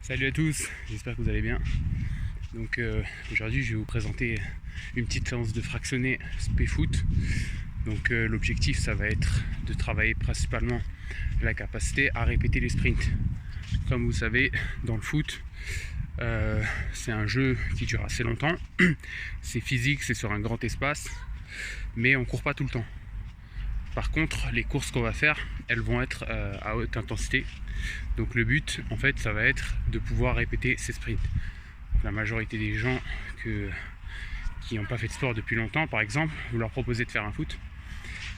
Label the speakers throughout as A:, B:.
A: Salut à tous, j'espère que vous allez bien. Donc aujourd'hui je vais vous présenter une petite séance de fractionné spé-foot. Donc l'objectif ça va être de travailler principalement la capacité à répéter les sprints. Comme vous savez, dans le foot, c'est un jeu qui dure assez longtemps. C'est physique, c'est sur un grand espace, mais on court pas tout le temps. Par contre, les courses qu'on va faire, elles vont être à haute intensité. Donc le but, en fait, ça va être de pouvoir répéter ces sprints. La majorité des gens qui n'ont pas fait de sport depuis longtemps, par exemple, vous leur proposez de faire un foot,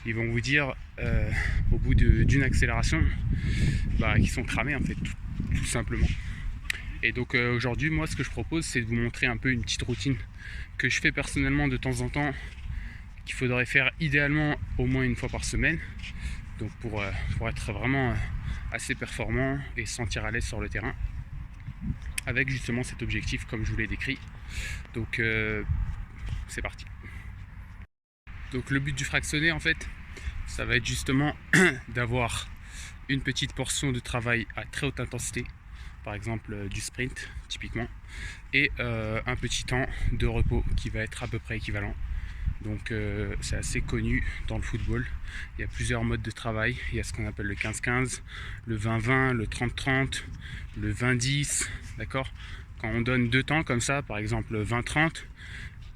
A: ils vont vous dire au bout d'une accélération qu'ils sont cramés en fait, tout simplement. Et donc aujourd'hui, moi, ce que je propose, c'est de vous montrer un peu une petite routine que je fais personnellement de temps en temps, qu'il faudrait faire idéalement au moins une fois par semaine, donc pour être vraiment assez performant et se sentir à l'aise sur le terrain, avec justement cet objectif comme je vous l'ai décrit. Donc c'est parti. Donc le but du fractionné, en fait, ça va être justement d'avoir une petite portion de travail à très haute intensité, par exemple du sprint typiquement, et un petit temps de repos qui va être à peu près équivalent. Donc c'est assez connu dans le football. Il y a plusieurs modes de travail. Il y a ce qu'on appelle le 15-15, le 20-20, le 30-30, le 20-10. D'accord ? Quand on donne deux temps comme ça, par exemple 20-30,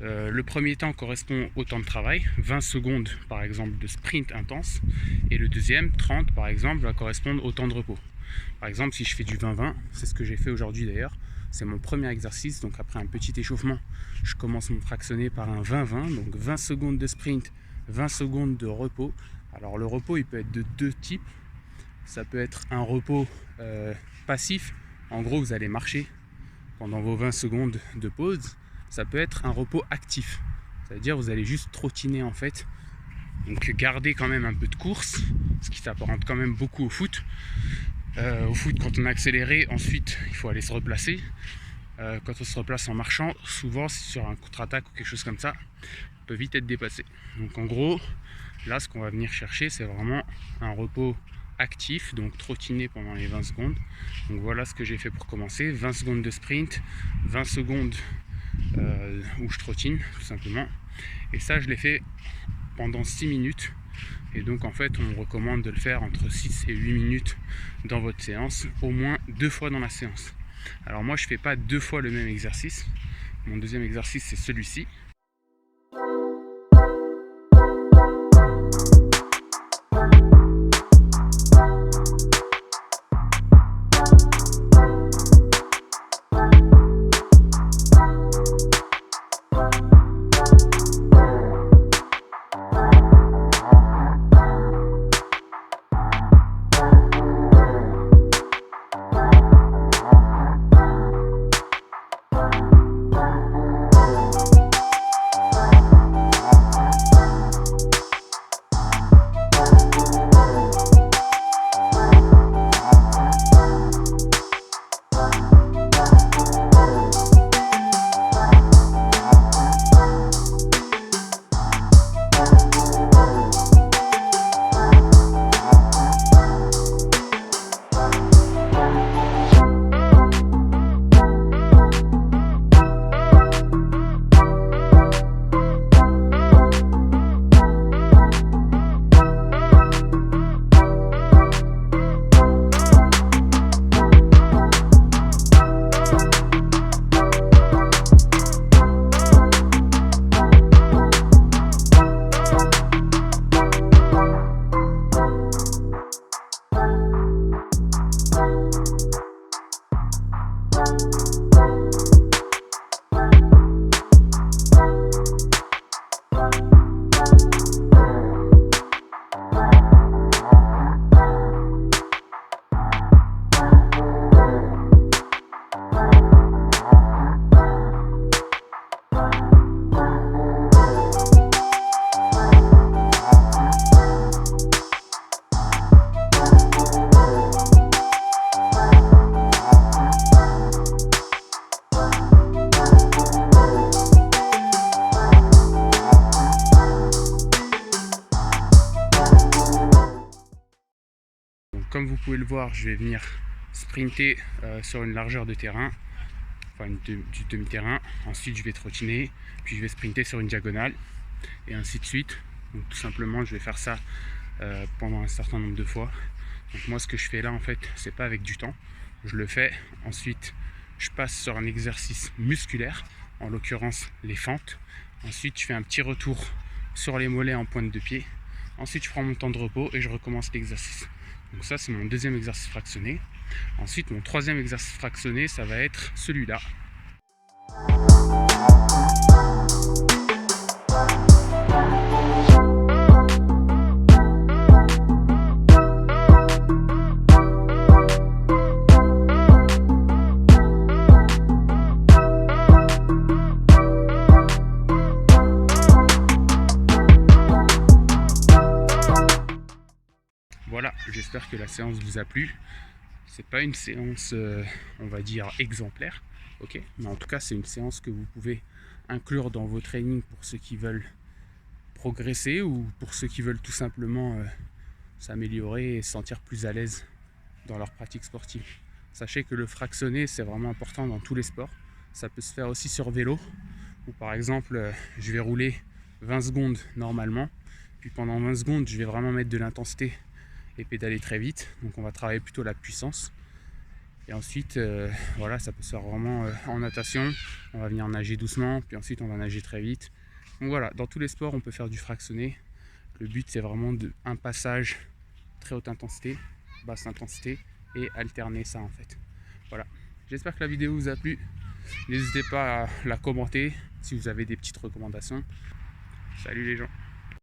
A: le premier temps correspond au temps de travail, 20 secondes par exemple de sprint intense, et le deuxième, 30 par exemple, va correspondre au temps de repos. Par exemple, si je fais du 20-20, c'est ce que j'ai fait aujourd'hui d'ailleurs, c'est mon premier exercice, donc après un petit échauffement, je commence mon fractionné par un 20-20, donc 20 secondes de sprint, 20 secondes de repos. Alors le repos, il peut être de deux types. Ça peut être un repos passif, en gros vous allez marcher pendant vos 20 secondes de pause. Ça peut être un repos actif, ça veut dire vous allez juste trottiner en fait, donc garder quand même un peu de course, ce qui s'apparente quand même beaucoup au foot. Au foot, quand on a accéléré, ensuite il faut aller se replacer. Quand on se replace en marchant, souvent sur un contre-attaque ou quelque chose comme ça, on peut vite être dépassé. Donc en gros, là ce qu'on va venir chercher, c'est vraiment un repos actif, donc trottiner pendant les 20 secondes. Donc voilà ce que j'ai fait pour commencer, 20 secondes de sprint, 20 secondes où je trottine tout simplement, et ça je l'ai fait pendant 6 minutes, et donc en fait on recommande de le faire entre 6 et 8 minutes dans votre séance, au moins 2 fois dans la séance. Alors moi je fais pas 2 fois le même exercice, mon deuxième exercice c'est celui-ci. Comme vous pouvez le voir, je vais venir sprinter sur une largeur de terrain, enfin du demi-terrain. Ensuite je vais trottiner, puis je vais sprinter sur une diagonale et ainsi de suite. Donc tout simplement je vais faire ça pendant un certain nombre de fois. Donc moi ce que je fais là en fait c'est pas avec du temps, je le fais, ensuite je passe sur un exercice musculaire, en l'occurrence les fentes. Ensuite je fais un petit retour sur les mollets en pointe de pied. Ensuite je prends mon temps de repos et je recommence l'exercice. Donc ça c'est mon deuxième exercice fractionné. Ensuite mon troisième exercice fractionné ça va être celui-là. Voilà, j'espère que la séance vous a plu. C'est pas une séance, on va dire, exemplaire, ok, mais en tout cas, c'est une séance que vous pouvez inclure dans vos trainings pour ceux qui veulent progresser ou pour ceux qui veulent tout simplement s'améliorer et se sentir plus à l'aise dans leur pratique sportive. Sachez que le fractionné, c'est vraiment important dans tous les sports. Ça peut se faire aussi sur vélo, où par exemple, je vais rouler 20 secondes normalement, puis pendant 20 secondes, je vais vraiment mettre de l'intensité et pédaler très vite, donc on va travailler plutôt la puissance. Et ensuite voilà, ça peut se faire vraiment en natation, on va venir nager doucement, puis ensuite on va nager très vite. Donc voilà, dans tous les sports on peut faire du fractionné. Le but c'est vraiment un passage très haute intensité, basse intensité, et alterner ça en fait. Voilà, j'espère que la vidéo vous a plu. N'hésitez pas à la commenter si vous avez des petites recommandations. Salut les gens.